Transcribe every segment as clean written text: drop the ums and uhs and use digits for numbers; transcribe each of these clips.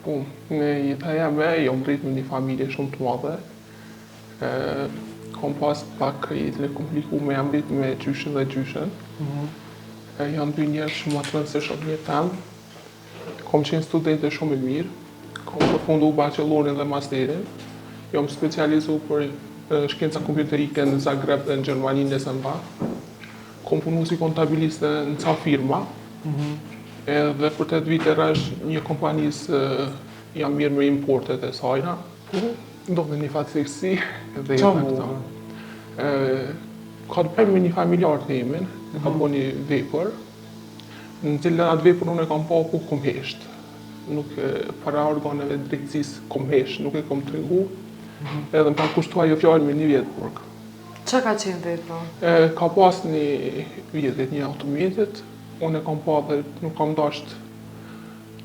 Po, në jeta jame, jam rrit me një familje shumë të madhe. Kom pas pak jetën e komplikume, jam rrit me gjyshin dhe gjyshen. Janë dy njerëz shumë më të rëndësishëm në jetën. Kom qenë studente shumë i mirë. Kom përfundu bachelorin dhe masterin. Jam specializu për shkenca kompjuterike në Zagreb dhe në Gjermani në SMBA. Kom punu si kontabiliste në ca firma. Edhe për 8 vite rresh një kompanisë jam mirë me importet e sajna. Ndodhe një fatkeqësi dhe jetë këta. Ka të bëjmë me një familjar të emin, ka po një vepër, në cilën atë vepër unë e kam pa ku kom hesht. Nuk para organeve drejtësisë kom hesht, nuk e kom tregu. Edhe më ka kushtu ajo fjallë me 1 vjetë burg. Qa ka qenë vepra? Ka pas një vjetit, një autometit, unë e kam pa dhe nuk kam dasht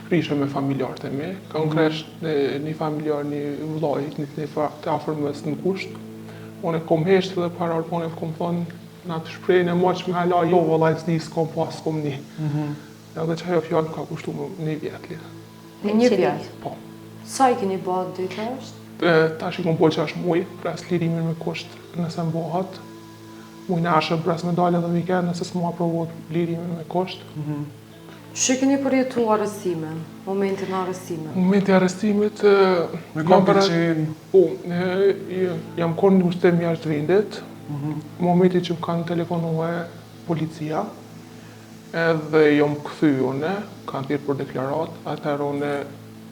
prishe me familjarët e me. Kam kresht një familjar, një vllajt, një të afërmës në kusht. Unë e kom hesht dhe para organeve kom thonë, në atë shprejnë e maqë me hala, jo vëllaj s'di s'kom pas, s'kom një. Edhe që ajo fjallë ka kushtu me 1 vjetë. 1 vjetë? Po. Sa i keni bërë dytë është? Tash i kom po 6 muj, pres lirimin me kusht nëse mbohat. Muj në ashë pres me dalë edhe weekend nëse s'mu aprovot lirimin me kusht. Që keni përjetu arrestime, momentin arrestime? Momenti arrestimit... Me kam përqenë? Po, jam konë në ushtëm jashtë vendit. Momenti që më kanë telefonue policia, edhe jam këthy une, kanë thirrë për deklarat, atëherë une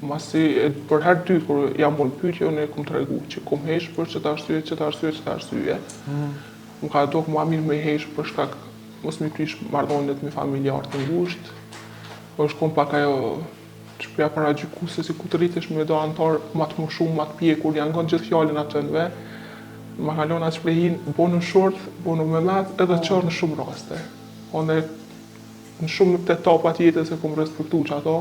masi, për herë dytë, kur jam unë pyetje, unë e kom të regu që kom hesh për qëta arsye. Më ka do ma mirë me hesh për shkak mos mi prish marrëdhëniet me familjarë të ngushtë. është kom pak ajo shpreha para gjykuse si ku të rritesh me do antar ma të më shumë, ma të pjekur, janë gënë gjithë fjallin atënve. Ma kalon atë shprehin, bo në short, bo në memet, edhe qarë në shumë raste. One në shumë në etapat jetës e kom respektu që ato,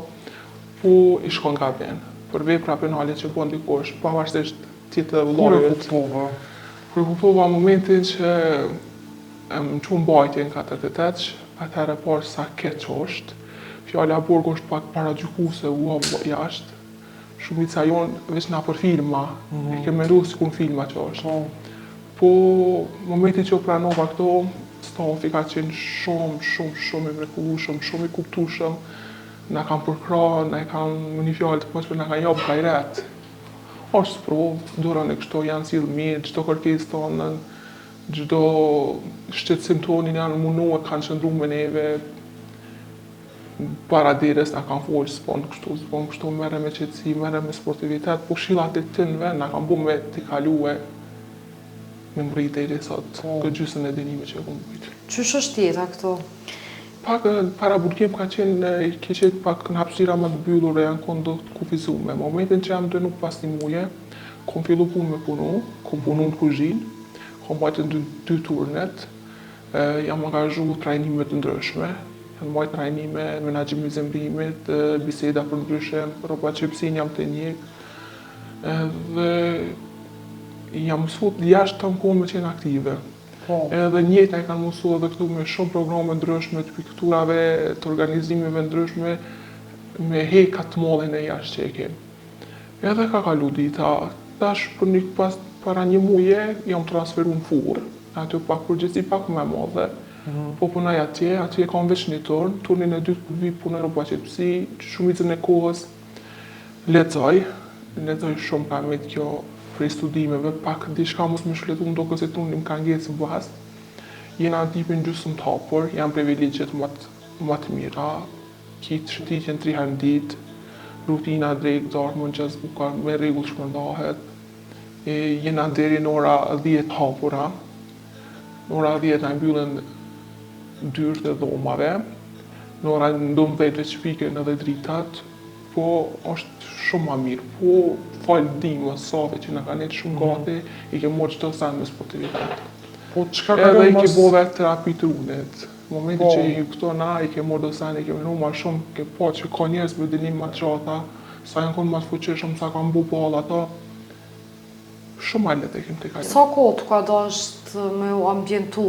po i shkon nga ben. Për vepra penale që bën dikush, pavarësisht tjetë dhe vëllajët. Kur e kuptova momentin që më qunë bajtje në 48, atëherë parë sa keq është. Fjalla burg është pak para gjykuse, jashtë. Shumica jonë veç na për filma, e ke mendu si kun filma që është. Po, momenti që u pranova këto, stafi ka qenë shumë i mrekullueshëm, shumë i kuptueshëm. Na kanë përkra, na e kanë në një fjallë të poqme, na kanë jabë kajret. Është sprovë, durën e kështu janë silë mirë, çdo kërkesë tonën, çdo shqetësim tonin janë mundu e kanë qëndru me neve. Para deres na kanë folë, s'pon kështu, merre me qetësi, merre me sportivitet, po këshillat e tënve na kanë bu me t'i kalue me mrit deri sot, këtë gjysën e dënimit që e kom bujt. Qysh është jeta këto? Pak para burgim ka qenë pak në hapësira më të mbyllur e janë konë do të kufizume. Momentin që jam dënu pas 1 muje, kom fillu punë me punu, kom punu në kuzhinë, kom bajtë në 2 turnet, jam angazhu trajnime të ndryshme, jam bajtë trajnime në menaxhim i zemrimit, biseda për ndryshe, roba qepsin jam të njek, dhe jam mësut jashtë të kohë me qenë aktive. Edhe njëta e kanë mësu edhe këtu me shumë programe ndryshme të pikturave, të organizimeve ndryshme, me hekat të mollin e jashtë që e kemë. Edhe ka kalu dita, tash për para 1 muje jam transferu në furë, aty pak përgjithësi pak më madhe, po punaj atje kam veç një turnin e dytë për vi punë në baqetësi, shumicën e kohës lexoj shumë ka me kjo prej studimeve, pak diçka mos më shletu më do këse tunin ka ngecë bas. Jena në tipin gjysmë të hapur, jam privilegjet më të mira, kitë shëtitjen 3 herë në ditë, rutina drejt, darë më në qësë bukar, me regull shpërndahet. Jena deri në ora 10 të hapura, në ora 10 në mbyllën dyrët e dhomave, në ora 12 shpikën edhe dritat, po është shumë ma mirë, po falë dimës, save që në ka netë shumë gati, i ke morë qëto sen me sportivitet. Edhe i ke bove terapi të runit. Momenti që i këto na, i ke morë do sen, i ke menu ma shumë, ke po që ka njerës me dinim ma të gjata, sa janë konë ma të fuqishëm, sa kanë bu bala ato. Shumë ma letë e kemë të kalim. Sa kohë të ka dasht me u ambientu?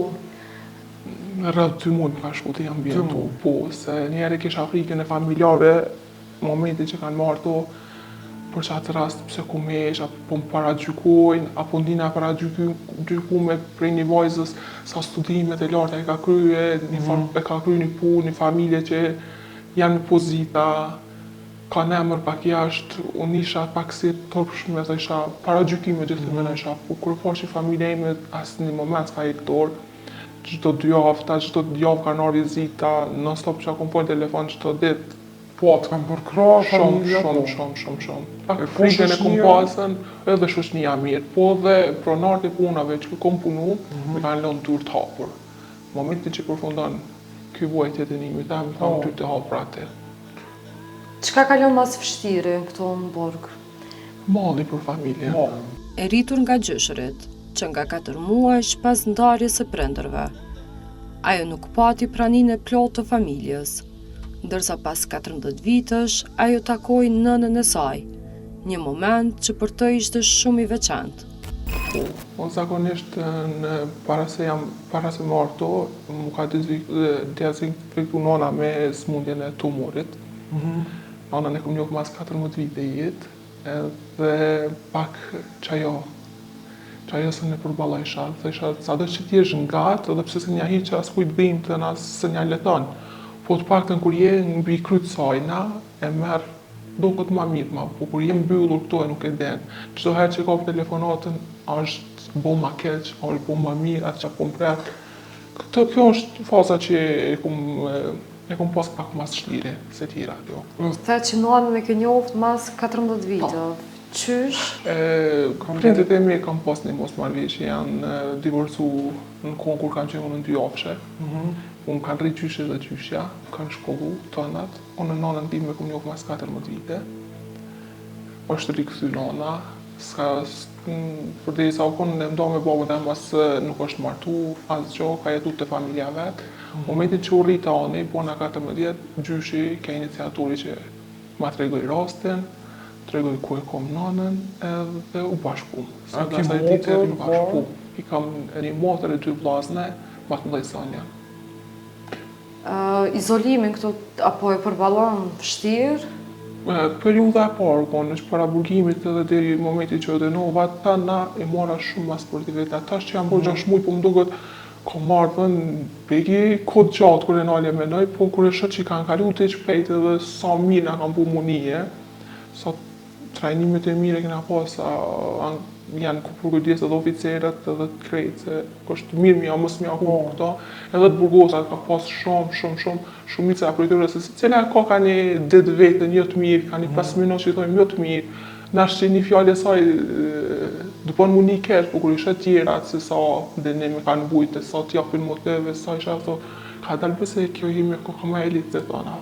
Rrëdhë 2 mund ka shku të ambientu, po, se njerë kisha frikën e familjarve, momenti që kanë marrë to, për qatë rast pse ku mesh, apo më paragjykojnë, apo ndina paragjykume prej një vajzës sa studimet e larta e ka krye, e ka krye një punë, një familje që janë në pozita, ka në emër pak jashtë, unë isha pak si tërpshme, dhe isha paragjykime gjithë isha, po kur po që familja ime asë një moment s'ka hektor, çdo 2 javë, çdo javë ka nërë vizita, non stop që akon po në telefon çdo ditë, Po, të kam përkra familja, po. Shumë. Pak frikën e kom pasën edhe shoqënia mirë, po dhe pronarët e punave që kom punu, me kanë lënë dur të hapur. Momentin që përfundon ky vuajtje të nimi, ta më thonë ty të hapur atë. Çka kalon mas vështirë këto në Borg? Malli për familje. E rritur nga gjyshërit, që nga 4 muaj pas ndarjes së prindërve. Ajo nuk pati praninë e plotë të familjes, ndërsa pas 14 vitësh, ajo takoi nënën e saj, një moment që për të ishte shumë i veçantë. Unë zakonisht para se më arto, më ka diagnozuar nona me smundjen e tumorit. Nona e kom njohur mas 14 vite jetë, edhe pak çajo se ne përballojsha, thësha sado që ti je ngat, edhe pse se nja hiç as kujt bim të na se nja leton. Po të paktën kur je mbi kryt sajna, e merr duket më mirë, po kur je mbyllur këto e nuk e den. Çdo herë që kap telefonatën, është bo ma keq, është bo ma mirë, atë që kom prek. Kjo është faza që e kom pas pak mas shlire se tjera kjo. The që nënën e ke njoft mas 14 vite. Qysh? Prindët e mi kam pas një mosmarrëveshje, janë divorcu në kohën kur kanë qenë në 2 jafshe. Unë kanë rritë gjyshe dhe gjyshja, kanë shkollu të anat. Unë në nonën time kom njohë mas 14 vite. është rikëthy nona, për dhe i sa u konë në mdo me babën e mas nuk është martu, asë gjo, ka jetu të familja vetë. Momentin që u rritë ani, bona 14, gjyshi ka iniciatori që ma tregoj rastin, tregoj ku e kom nonën, edhe u bashku. A ki motër? I kam një motër e 2 vllazne, ma të mdhej Sanja. Izolimin këtu, apo e përballon vështirë? Periudha e parë, është para burgimit edhe deri në momentin që dënova, ta na e mora shumë mas sportivet. Ata që janë bërë 6 muaj, po më duket ka marrë peki kod gjatë kur e nalje me nëj, po kur e shoh që kanë kalu të shpejt edhe sa mirë na kanë bu munije, sa trajnimet e mire kena pas, janë ku përgëdjes edhe oficerët edhe të krejtë, se kështë mirë mja, mësë mja hu këto, edhe të burgosat ka pas shumica e projektore, se cila ka një ditë vetën, një të mirë, ka një 5 minutë që i thojmë një të mirë, nash që një fjallë e saj dëpon mu një kesh, po kur ishe tjera, se sa dënimi kanë bujtë, sa t'japin motive, sa isha ato, ka dalë pëse kjo jemi ka ma elitë të tona.